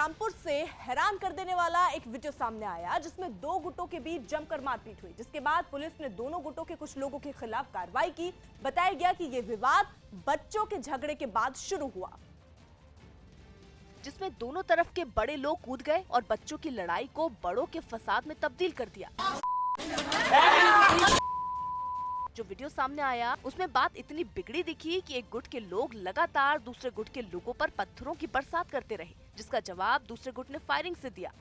रामपुर से हैरान कर देने वाला एक वीडियो सामने आया जिसमें दो गुटों के बीच जमकर मारपीट हुई, जिसके बाद पुलिस ने दोनों गुटों के कुछ लोगों के खिलाफ कार्रवाई की। बताया गया कि यह विवाद बच्चों के झगड़े के बाद शुरू हुआ, जिसमें दोनों तरफ के बड़े लोग कूद गए और बच्चों की लड़ाई को बड़ों के फसाद में तब्दील कर दिया। जो वीडियो सामने आया उसमें बात इतनी बिगड़ी दिखी कि एक गुट के लोग लगातार दूसरे गुट के लोगों पर पत्थरों की बरसात करते रहे, जिसका जवाब दूसरे गुट ने फायरिंग से दिया।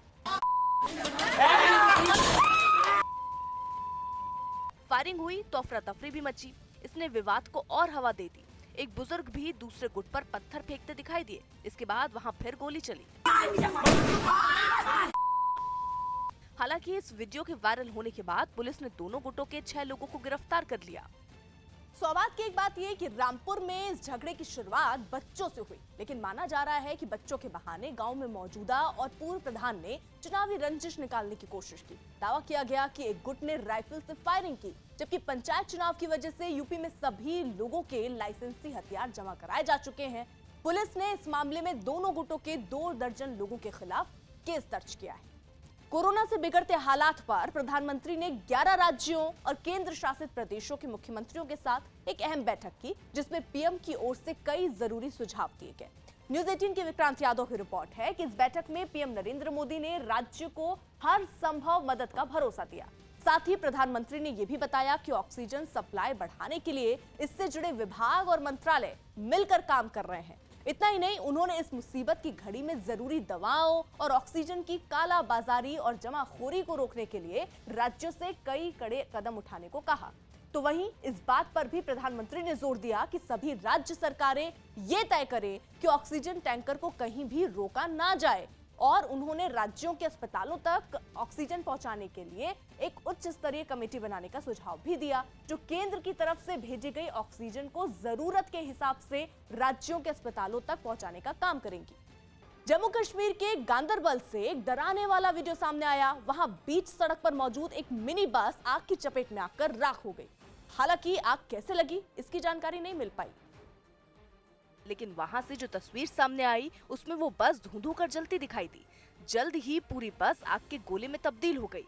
फायरिंग हुई तो अफरा तफरी भी मची। इसने विवाद को और हवा दे दी। एक बुजुर्ग भी दूसरे गुट पर पत्थर फेंकते दिखाई दिए। इसके बाद वहां फिर गोली चली। हालांकि इस वीडियो के वायरल होने के बाद पुलिस ने दोनों गुटों के 6 लोगों को गिरफ्तार कर लिया। सौभाग्य की एक बात यह कि रामपुर में इस झगड़े की शुरुआत बच्चों से हुई, लेकिन माना जा रहा है कि बच्चों के बहाने गांव में मौजूदा और पूर्व प्रधान ने चुनावी रंजिश निकालने की कोशिश की। दावा किया गया कि एक गुट ने राइफल से फायरिंग की, जबकि पंचायत चुनाव की वजह से यूपी में सभी लोगों के लाइसेंसी हथियार जमा कराए जा चुके हैं। पुलिस ने इस मामले में दोनों गुटों के 2 दर्जन लोगों के खिलाफ केस दर्ज किया है। कोरोना से बिगड़ते हालात पर प्रधानमंत्री ने 11 राज्यों और केंद्र शासित प्रदेशों के मुख्यमंत्रियों के साथ एक अहम बैठक की, जिसमें पीएम की ओर से कई जरूरी सुझाव दिए गए। न्यूज़ 18 के विक्रांत यादव की रिपोर्ट है कि इस बैठक में पीएम नरेंद्र मोदी ने राज्य को हर संभव मदद का भरोसा दिया। साथ ही प्रधानमंत्री ने यह भी बताया कि ऑक्सीजन सप्लाई बढ़ाने के लिए इससे जुड़े विभाग और मंत्रालय मिलकर काम कर रहे हैं। इतना ही नहीं, उन्होंने इस मुसीबत की घड़ी में जरूरी दवाओं और ऑक्सीजन की कालाबाजारी और जमाखोरी को रोकने के लिए राज्यों से कई कड़े कदम उठाने को कहा। तो वहीं इस बात पर भी प्रधानमंत्री ने जोर दिया कि सभी राज्य सरकारें ये तय करें कि ऑक्सीजन टैंकर को कहीं भी रोका ना जाए, और उन्होंने राज्यों के अस्पतालों तक ऑक्सीजन पहुंचाने के लिए एक उच्च स्तरीय कमेटी बनाने का सुझाव भी दिया, जो केंद्र की तरफ से भेजी गई ऑक्सीजन को जरूरत के हिसाब से राज्यों के अस्पतालों तक पहुंचाने का काम करेंगी। जम्मू कश्मीर के गांदरबल से एक डराने वाला वीडियो सामने आया। वहां बीच सड़क पर मौजूद एक मिनी बस आग की चपेट में आकर राख हो गई। हालांकि आग कैसे लगी इसकी जानकारी नहीं मिल पाई, लेकिन वहां से जो तस्वीर सामने आई उसमें वो बस धुंधु कर जलती दिखाई दी। जल्द ही पूरी बस आग के गोले में तब्दील हो गई।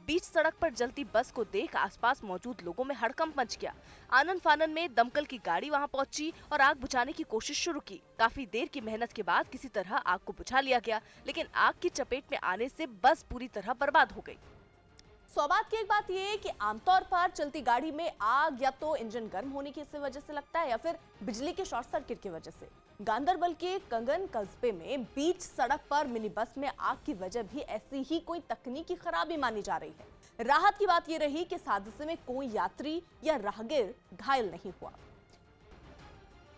बीच सड़क पर जलती बस को देख आसपास मौजूद लोगों में हड़कंप मच गया। आनन फानन में दमकल की गाड़ी वहां पहुंची और आग बुझाने की कोशिश शुरू की। काफी देर की मेहनत के बाद किसी तरह आग को बुझा लिया गया, लेकिन आग की चपेट में आने से बस पूरी तरह बर्बाद हो गई। सौभाग्य की एक बात यह है कि आमतौर पर चलती गाड़ी में आग या तो इंजन गर्म होने की वजह से लगता है या फिर बिजली के शॉर्ट सर्किट की वजह से। गांदरबल के कंगन कस्बे में बीच सड़क पर मिनी बस में आग की वजह भी ऐसी ही कोई तकनीकी खराबी मानी जा रही है। राहत की बात यह रही कि इस हादसे में कोई यात्री या राहगीर घायल नहीं हुआ।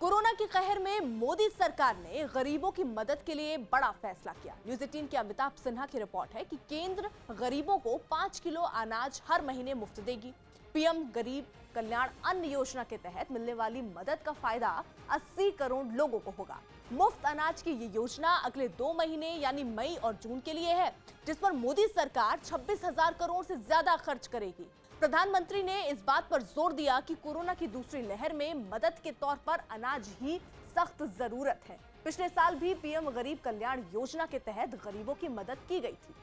कोरोना के कहर में मोदी सरकार ने गरीबों की मदद के लिए बड़ा फैसला किया। न्यूज़ 18 के अमिताभ सिन्हा की रिपोर्ट है कि केंद्र गरीबों को 5 किलो अनाज हर महीने मुफ्त देगी। पीएम गरीब कल्याण अन्न योजना के तहत मिलने वाली मदद का फायदा 80 करोड़ लोगों को होगा। मुफ्त अनाज की ये योजना अगले 2 महीने यानी मई और जून के लिए है, जिस पर मोदी सरकार 26,000 करोड़ से ज्यादा खर्च करेगी। प्रधानमंत्री ने इस बात पर जोर दिया कि कोरोना की दूसरी लहर में मदद के तौर पर अनाज ही सख्त जरूरत है। पिछले साल भी पीएम गरीब कल्याण योजना के तहत गरीबों की मदद की गई थी।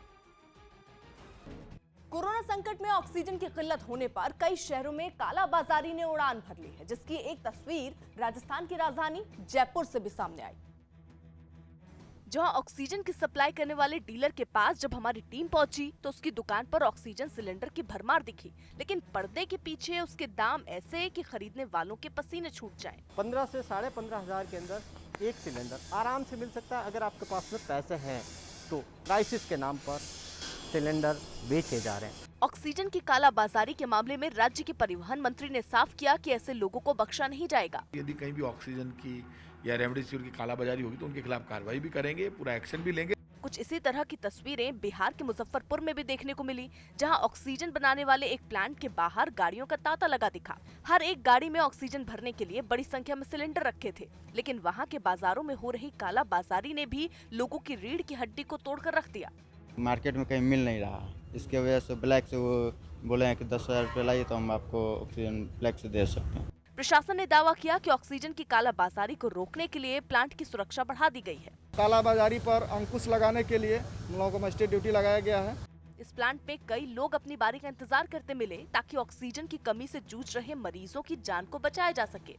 कोरोना संकट में ऑक्सीजन की किल्लत होने पर कई शहरों में कालाबाजारी ने उड़ान भर ली है, जिसकी एक तस्वीर राजस्थान की राजधानी जयपुर से भी सामने आई। जहां ऑक्सीजन की सप्लाई करने वाले डीलर के पास जब हमारी टीम पहुंची तो उसकी दुकान पर ऑक्सीजन सिलेंडर की भरमार दिखी, लेकिन पर्दे के पीछे उसके दाम ऐसे कि खरीदने वालों के पसीने छूट जाएं। 15 से 15,500 के अंदर एक सिलेंडर आराम से मिल सकता है। अगर आपके पास में पैसे हैं तो क्राइसिस के नाम पर सिलेंडर बेचे जा रहे हैं। ऑक्सीजन की कालाबाजारी के मामले में राज्य के परिवहन मंत्री ने साफ किया कि ऐसे लोगों को बख्शा नहीं जाएगा। यदि कहीं भी ऑक्सीजन की या रेमडेसिविर की कालाबाजारी होगी तो उनके खिलाफ कार्रवाई भी करेंगे, पूरा एक्शन भी लेंगे। कुछ इसी तरह की तस्वीरें बिहार के मुजफ्फरपुर में भी देखने को मिली, जहां ऑक्सीजन बनाने वाले एक प्लांट के बाहर गाड़ियों का तांता लगा दिखा। हर एक गाड़ी में ऑक्सीजन भरने के लिए बड़ी संख्या में सिलेंडर रखे थे, लेकिन वहां के बाजारों में हो रही कालाबाजारी ने भी लोगों की रीढ़ की हड्डी को तोड़कर रख दिया। मार्केट में कहीं मिल नहीं रहा, इसके वजह से ब्लैक से वो बोले हैं कि 10,000 रुपये लाइए तो हम आपको ऑक्सीजन ब्लैक से दे सकते हैं। प्रशासन ने दावा किया कि ऑक्सीजन की कालाबाजारी को रोकने के लिए प्लांट की सुरक्षा बढ़ा दी गई है। कालाबाजारी पर अंकुश लगाने के लिए हम लोगों को मजिस्ट्रेट ड्यूटी लगाया गया है। इस प्लांट में कई लोग अपनी बारी का इंतजार करते मिले ताकि ऑक्सीजन की कमी से जूझ रहे मरीजों की जान को बचाया जा सके।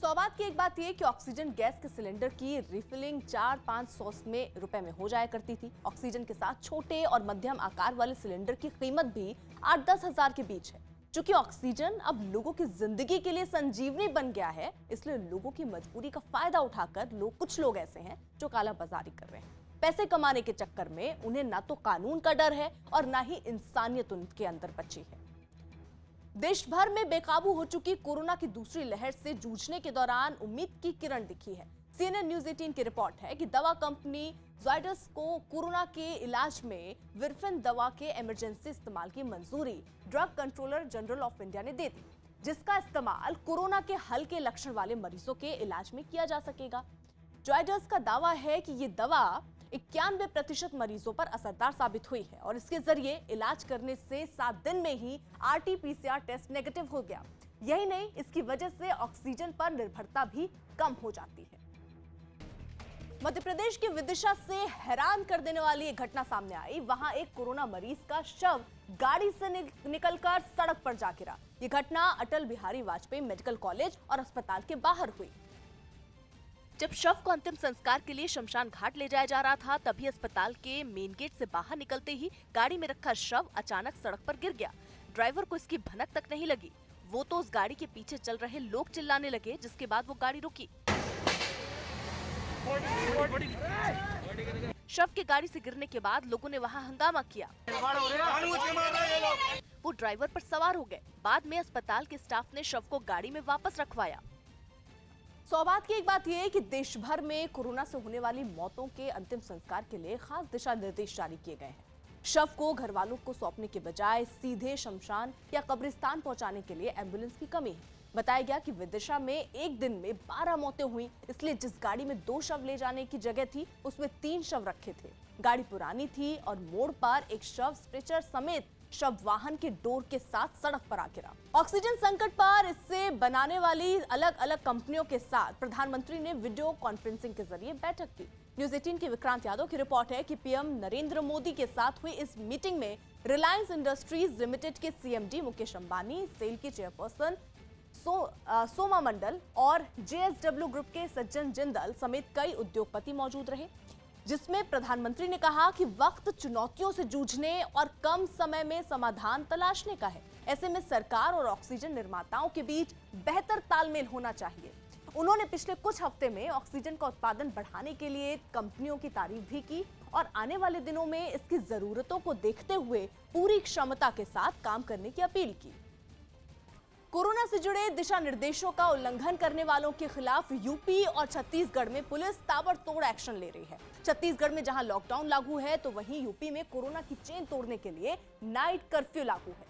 सौभाग्य की एक बात यह कि ऑक्सीजन गैस के सिलेंडर की रिफिलिंग 400-500 रुपए में हो जाया करती थी। ऑक्सीजन के साथ छोटे और मध्यम आकार वाले सिलेंडर की कीमत भी 8-10 हजार के बीच है। चूंकि ऑक्सीजन अब लोगों की जिंदगी के लिए संजीवनी बन गया है, इसलिए लोगों की मजबूरी का फायदा उठाकर कुछ लोग ऐसे हैं जो कालाबाजारी कर रहे हैं। पैसे कमाने के चक्कर में उन्हें ना तो कानून का डर है और ना ही इंसानियत उनके अंदर बची है। देश भर में बेकाबू हो चुकी कोरोना की दूसरी लहर से जूझने के दौरान उम्मीद की किरण दिखी है। CNN न्यूज 18 की रिपोर्ट है कि दवा कंपनी ज़ायडस को कोरोना के इलाज में विरफेन दवा के इमरजेंसी इस्तेमाल की मंजूरी drug controller general of India ने दे दी, जिसका इस्तेमाल कोरोना के हल्के लक्षण वाले मरीजों के इलाज में किया जा सकेगा। ज़ायडस का दावा है कि ये दवा 91% मरीजों पर असरदार साबित हुई है और इसके जरिए इलाज करने से 7 दिन में ही RT-PCR टेस्ट नेगेटिव हो गया। यही नहीं, इसकी वजह से ऑक्सीजन पर निर्भरता भी कम हो जाती है। मध्य प्रदेश के विदिशा से हैरान कर देने वाली एक घटना सामने आई। वहां एक कोरोना मरीज का शव गाड़ी से निकलकर सड़क पर जा गिरा। ये घटना अटल बिहारी वाजपेयी मेडिकल कॉलेज और अस्पताल के बाहर हुई। जब शव को अंतिम संस्कार के लिए शमशान घाट ले जाया जा रहा था, तभी अस्पताल के मेन गेट से बाहर निकलते ही गाड़ी में रखा शव अचानक सड़क पर गिर गया। ड्राइवर को इसकी भनक तक नहीं लगी। वो तो उस गाड़ी के पीछे चल रहे लोग चिल्लाने लगे, जिसके बाद वो गाड़ी रुकी। शव के गाड़ी से गिरने के बाद लोगों ने वहां हंगामा किया। वो ड्राइवर पर सवार हो गए। बाद में अस्पताल के स्टाफ ने शव को गाड़ी में वापस रखवाया। सौभाग्य की एक बात यह है कि देश भर में कोरोना से होने वाली मौतों के अंतिम संस्कार के लिए खास दिशा निर्देश जारी किए गए हैं। शव को घर वालों को सौंपने के बजाय सीधे शमशान या कब्रिस्तान पहुंचाने के लिए एम्बुलेंस की कमी है। बताया गया कि विदिशा में एक दिन में 12 मौतें हुई, इसलिए जिस गाड़ी में 2 शव ले जाने की जगह थी, उसमें 3 शव रखे थे। गाड़ी पुरानी थी और मोड़ पर एक शव स्ट्रेचर समेत शव वाहन के डोर के साथ सड़क पर आ गिरा। ऑक्सीजन संकट पर इससे बनाने वाली अलग अलग कंपनियों के साथ प्रधानमंत्री ने वीडियो कॉन्फ्रेंसिंग के जरिए बैठक की। न्यूज 18 की विक्रांत यादव की रिपोर्ट है कि पीएम नरेंद्र मोदी के साथ हुई इस मीटिंग में रिलायंस इंडस्ट्रीज लिमिटेड के CMD मुकेश अंबानी, सेल की चेयरपर्सन सोमा मंडल और JSW ग्रुप के सज्जन जिंदल समेत कई उद्योगपति मौजूद रहे, जिसमें प्रधानमंत्री ने कहा कि वक्त चुनौतियों से जूझने और कम समय में समाधान तलाशने का है। ऐसे में सरकार और ऑक्सीजन निर्माताओं के बीच बेहतर तालमेल होना चाहिए। उन्होंने पिछले कुछ हफ्ते में ऑक्सीजन का उत्पादन बढ़ाने के लिए कंपनियों की तारीफ भी की और आने वाले दिनों में इसकी जरूरतों को देखते हुए पूरी क्षमता के साथ काम करने की अपील की। कोरोना से जुड़े दिशा निर्देशों का उल्लंघन करने वालों के खिलाफ यूपी और छत्तीसगढ़ में पुलिस ताबड़तोड़ एक्शन ले रही है। छत्तीसगढ़ में जहां लॉकडाउन लागू है, तो वहीं यूपी में कोरोना की चेन तोड़ने के लिए नाइट कर्फ्यू लागू है।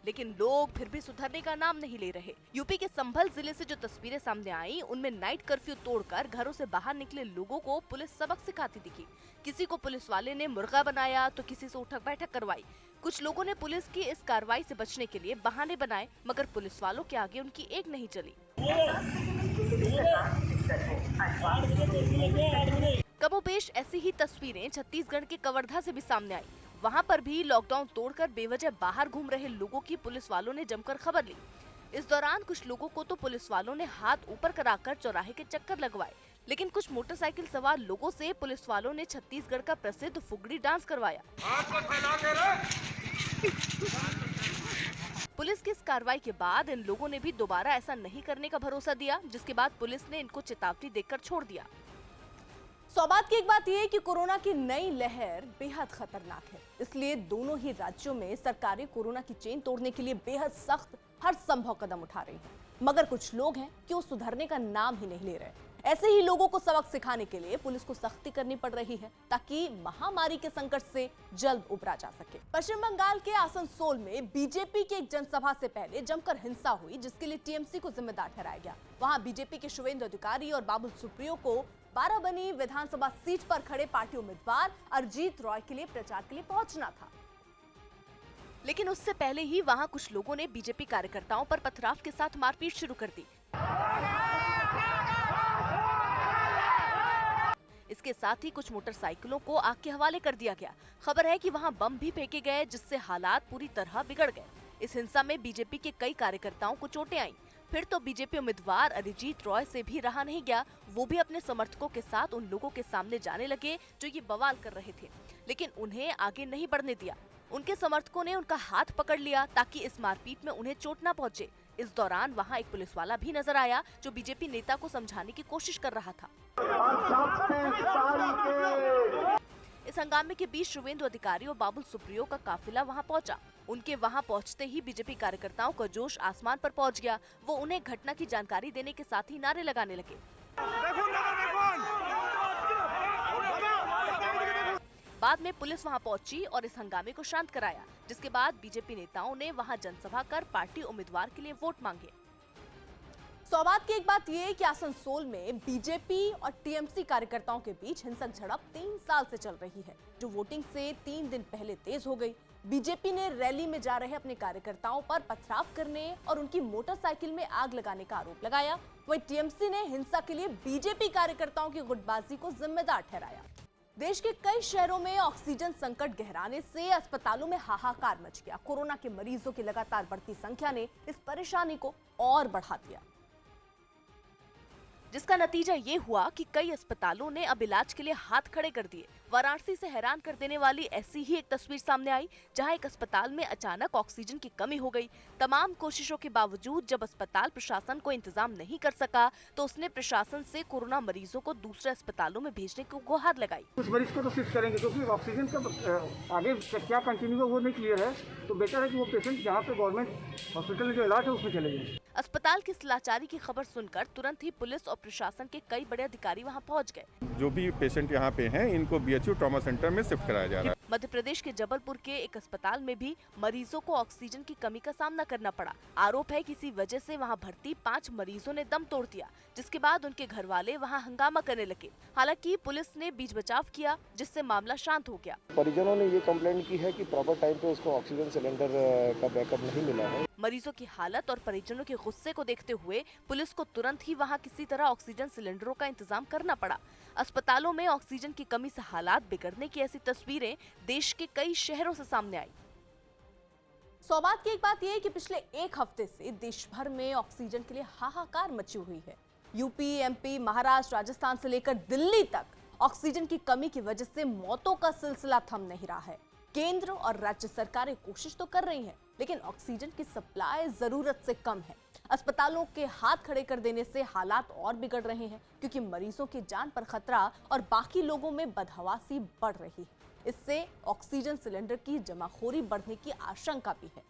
लेकिन लोग फिर भी सुधरने का नाम नहीं ले रहे। यूपी के संभल जिले से जो तस्वीरें सामने आई, उनमें नाइट कर्फ्यू तोड़कर घरों से बाहर निकले लोगों को पुलिस सबक सिखाती दिखी। किसी को पुलिस वाले ने मुर्गा बनाया, तो किसी से उठक बैठक करवाई। कुछ लोगों ने पुलिस की इस कार्रवाई से बचने के लिए बहाने बनाए, मगर पुलिस वालों के आगे उनकी एक नहीं चली। कमोबेश ऐसी ही तस्वीरें छत्तीसगढ़ के कवर्धा से भी सामने आई। वहां पर भी लॉकडाउन तोड़कर बेवजह बाहर घूम रहे लोगों की पुलिस वालों ने जमकर खबर ली। इस दौरान कुछ लोगों को तो पुलिस वालों ने हाथ ऊपर कराकर चौराहे के चक्कर लगवाए, लेकिन कुछ मोटरसाइकिल सवार लोगों से पुलिस वालों ने छत्तीसगढ़ का प्रसिद्ध फुगड़ी डांस करवाया। पुलिस की इस कार्रवाई के बाद इन लोगों ने भी दोबारा ऐसा नहीं करने का भरोसा दिया, जिसके बाद पुलिस ने इनको चेतावनी देकर छोड़ दिया। सौभाग्य की एक बात यह है कि कोरोना की नई लहर बेहद खतरनाक है, इसलिए दोनों ही राज्यों में सरकारें कोरोना की चेन तोड़ने के लिए बेहद सख्त हर संभव कदम उठा रही हैं। मगर कुछ लोग हैं कि वो सुधरने का नाम ही नहीं ले रहे। ऐसे ही लोगों को सबक सिखाने के लिए पुलिस को सख्ती करनी पड़ रही है, ताकि महामारी के संकट से जल्द उबरा जा सके। पश्चिम बंगाल के आसनसोल में बीजेपी की एक जनसभा से पहले जमकर हिंसा हुई, जिसके लिए टीएमसी को जिम्मेदार ठहराया गया। वहां बीजेपी के शुवेंदु अधिकारी और बाबुल सुप्रियो को बाराबनी विधानसभा सीट पर खड़े पार्टी उम्मीदवार अरिजीत रॉय के लिए प्रचार के लिए पहुंचना था। लेकिन उससे पहले ही वहां कुछ लोगों ने बीजेपी कार्यकर्ताओं पर पथराव के साथ मारपीट शुरू कर दी। इसके साथ ही कुछ मोटरसाइकिलों को आग के हवाले कर दिया गया। खबर है कि वहां बम भी फेंके गए, जिससे हालात पूरी तरह बिगड़ गए। इस हिंसा में बीजेपी के कई कार्यकर्ताओं को चोटें आईं। फिर तो बीजेपी उम्मीदवार अरिजीत रॉय से भी रहा नहीं गया। वो भी अपने समर्थकों के साथ उन लोगों के सामने जाने लगे जो ये बवाल कर रहे थे, लेकिन उन्हें आगे नहीं बढ़ने दिया। उनके समर्थकों ने उनका हाथ पकड़ लिया ताकि इस मारपीट में उन्हें चोट न पहुंचे। इस दौरान वहां एक पुलिस वाला भी नजर आया जो बीजेपी नेता को समझाने की कोशिश कर रहा था। इस हंगामे के बीच शुवेंदु अधिकारी और बाबुल सुप्रियो का काफिला वहां पहुंचा। उनके वहां पहुंचते ही बीजेपी कार्यकर्ताओं का जोश आसमान पर पहुंच गया। वो उन्हें घटना की जानकारी देने के साथ ही नारे लगाने लगे। बाद में पुलिस वहां पहुंची और इस हंगामे को शांत कराया, जिसके बाद बीजेपी नेताओं ने वहां जनसभा कर पार्टी उम्मीदवार के लिए वोट मांगे। सौभाग्य की एक बात ये कि आसनसोल में बीजेपी और टीएमसी कार्यकर्ताओं के बीच हिंसक झड़प 3 साल से चल रही है, जो वोटिंग से 3 दिन पहले तेज हो गई। बीजेपी ने रैली में जा रहे अपने कार्यकर्ताओं पर पथराव करने और उनकी मोटरसाइकिल में आग लगाने का आरोप लगाया। वहीं टीएमसी ने हिंसा के लिए बीजेपी कार्यकर्ताओं की गुटबाजी को जिम्मेदार ठहराया। देश के कई शहरों में ऑक्सीजन संकट गहराने से अस्पतालों में हाहाकार मच गया। कोरोना के मरीजों की लगातार बढ़ती संख्या ने इस परेशानी को और बढ़ा दिया, जिसका नतीजा ये हुआ कि कई अस्पतालों ने अब इलाज के लिए हाथ खड़े कर दिए। वाराणसी से हैरान कर देने वाली ऐसी ही एक तस्वीर सामने आई, जहां एक अस्पताल में अचानक ऑक्सीजन की कमी हो गई। तमाम कोशिशों के बावजूद जब अस्पताल प्रशासन को इंतजाम नहीं कर सका, तो उसने प्रशासन से कोरोना मरीजों को दूसरे अस्पतालों में भेजने की गुहार लगाई। कुछ मरीज को तो शिफ्ट करेंगे, क्योंकि ऑक्सीजन का आगे क्या कंटिन्यू वो नहीं क्लियर है, तो बेटर है कि वो पेशेंट जहाँ पे गवर्नमेंट हॉस्पिटल में जो इलाज है उसमें चले जाए। अस्पताल की इस लाचारी की खबर सुनकर तुरंत ही पुलिस और प्रशासन के कई बड़े अधिकारी वहां पहुंच गए। जो भी पेशेंट यहाँ पे हैं, इनको बीएचयू ट्रॉमा सेंटर में शिफ्ट कराया जा रहा है। मध्य प्रदेश के जबलपुर के एक अस्पताल में भी मरीजों को ऑक्सीजन की कमी का सामना करना पड़ा। आरोप है कि इसी वजह से वहां भर्ती 5 मरीजों ने दम तोड़ दिया, जिसके बाद उनके घर वाले वहां हंगामा करने लगे। हालांकि पुलिस ने बीच बचाव किया, जिससे मामला शांत हो गया। परिजनों ने ये कंप्लेंट की है कि प्रॉपर टाइम पे उसको ऑक्सीजन सिलेंडर का बैकअप नहीं मिला है। मरीजों की हालत और परिजनों के गुस्से को देखते हुए पुलिस को तुरंत ही वहां किसी तरह ऑक्सीजन सिलेंडरों का इंतजाम करना पड़ा। अस्पतालों में ऑक्सीजन की कमी से हालात बिगड़ने की ऐसी तस्वीरें देश के कई शहरों से सामने आई। सौभाग्य की एक बात यह है कि पिछले 1 हफ्ते से देश भर में ऑक्सीजन के लिए हाहाकार मची हुई है। यूपी, एमपी, महाराष्ट्र, राजस्थान से लेकर दिल्ली तक ऑक्सीजन की कमी की वजह से मौतों का सिलसिला थम नहीं रहा है। केंद्र और राज्य सरकारें कोशिश तो कर रही हैं, लेकिन ऑक्सीजन की सप्लाई जरूरत से कम है। अस्पतालों के हाथ खड़े कर देने से हालात और बिगड़ रहे हैं, क्योंकि मरीजों की जान पर खतरा और बाकी लोगों में बदहवासी बढ़ रही है। इससे ऑक्सीजन सिलेंडर की जमाखोरी बढ़ने की आशंका भी है।